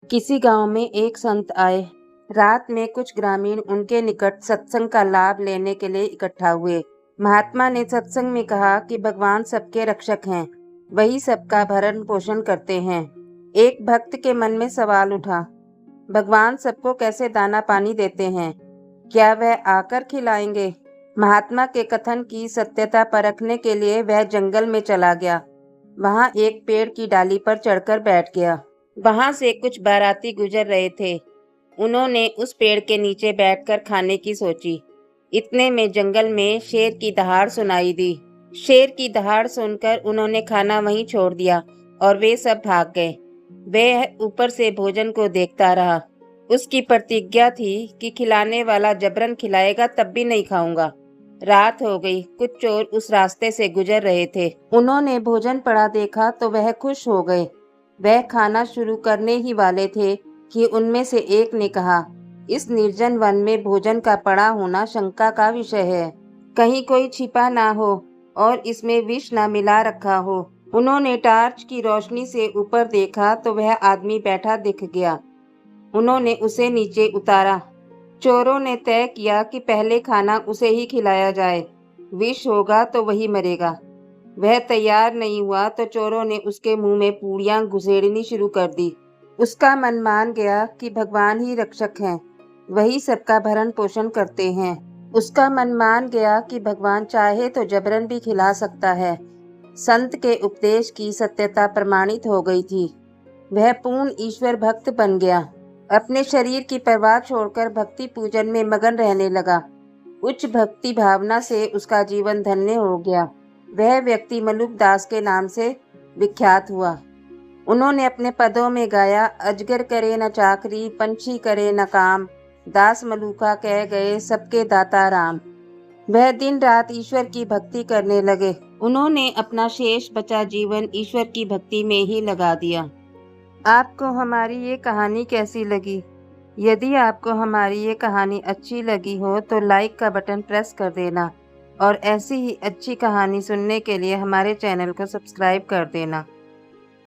किसी गांव में एक संत आए। रात में कुछ ग्रामीण उनके निकट सत्संग का लाभ लेने के लिए इकट्ठा हुए। महात्मा ने सत्संग में कहा कि भगवान सबके रक्षक हैं, वही सबका भरण पोषण करते हैं। एक भक्त के मन में सवाल उठा, भगवान सबको कैसे दाना पानी देते हैं? क्या वह आकर खिलाएंगे? महात्मा के कथन की सत्यता परखने के लिए वह जंगल में चला गया। वहां एक पेड़ की डाली पर चढ़कर बैठ गया। वहां से कुछ बाराती गुजर रहे थे। उन्होंने उस पेड़ के नीचे बैठकर खाने की सोची। इतने में जंगल में शेर की दहाड़ सुनाई दी। शेर की दहाड़ सुनकर उन्होंने खाना वहीं छोड़ दिया और वे सब भाग गए। वह ऊपर से भोजन को देखता रहा। उसकी प्रतिज्ञा थी कि खिलाने वाला जबरन खिलाएगा तब भी नहीं खाऊंगा। रात हो गई। कुछ चोर उस रास्ते से गुजर रहे थे। उन्होंने भोजन पड़ा देखा तो वह खुश हो गए। वह खाना शुरू करने ही वाले थे कि उनमें से एक ने कहा, इस निर्जन वन में भोजन का पड़ा होना शंका का विषय है। कहीं कोई छिपा ना हो और इसमें विष ना मिला रखा हो। उन्होंने टार्च की रोशनी से ऊपर देखा तो वह आदमी बैठा दिख गया। उन्होंने उसे नीचे उतारा। चोरों ने तय किया कि पहले खाना उसे ही खिलाया जाए। विष होगा तो वही मरेगा। वह तैयार नहीं हुआ तो चोरों ने उसके मुंह में पूड़ियां घुसेड़नी शुरू कर दी। उसका मन मान गया कि भगवान ही रक्षक हैं, वही सबका भरण पोषण करते हैं। उसका मन मान गया कि भगवान चाहे तो जबरन भी खिला सकता है। संत के उपदेश की सत्यता प्रमाणित हो गई थी। वह पूर्ण ईश्वर भक्त बन गया। अपने शरीर की परवाह छोड़कर भक्ति पूजन में मगन रहने लगा। उच्च भक्ति भावना से उसका जीवन धन्य हो गया। वह व्यक्ति मलुक दास के नाम से विख्यात हुआ। उन्होंने अपने पदों में गाया, अजगर करे न चाकरी, पंछी करे न काम, दास मलुका कह गए सबके दाता राम। वह दिन रात ईश्वर की भक्ति करने लगे। उन्होंने अपना शेष बचा जीवन ईश्वर की भक्ति में ही लगा दिया। आपको हमारी ये कहानी कैसी लगी? यदि आपको हमारी ये कहानी अच्छी लगी हो तो लाइक का बटन प्रेस कर देना और ऐसी ही अच्छी कहानी सुनने के लिए हमारे चैनल को सब्सक्राइब कर देना।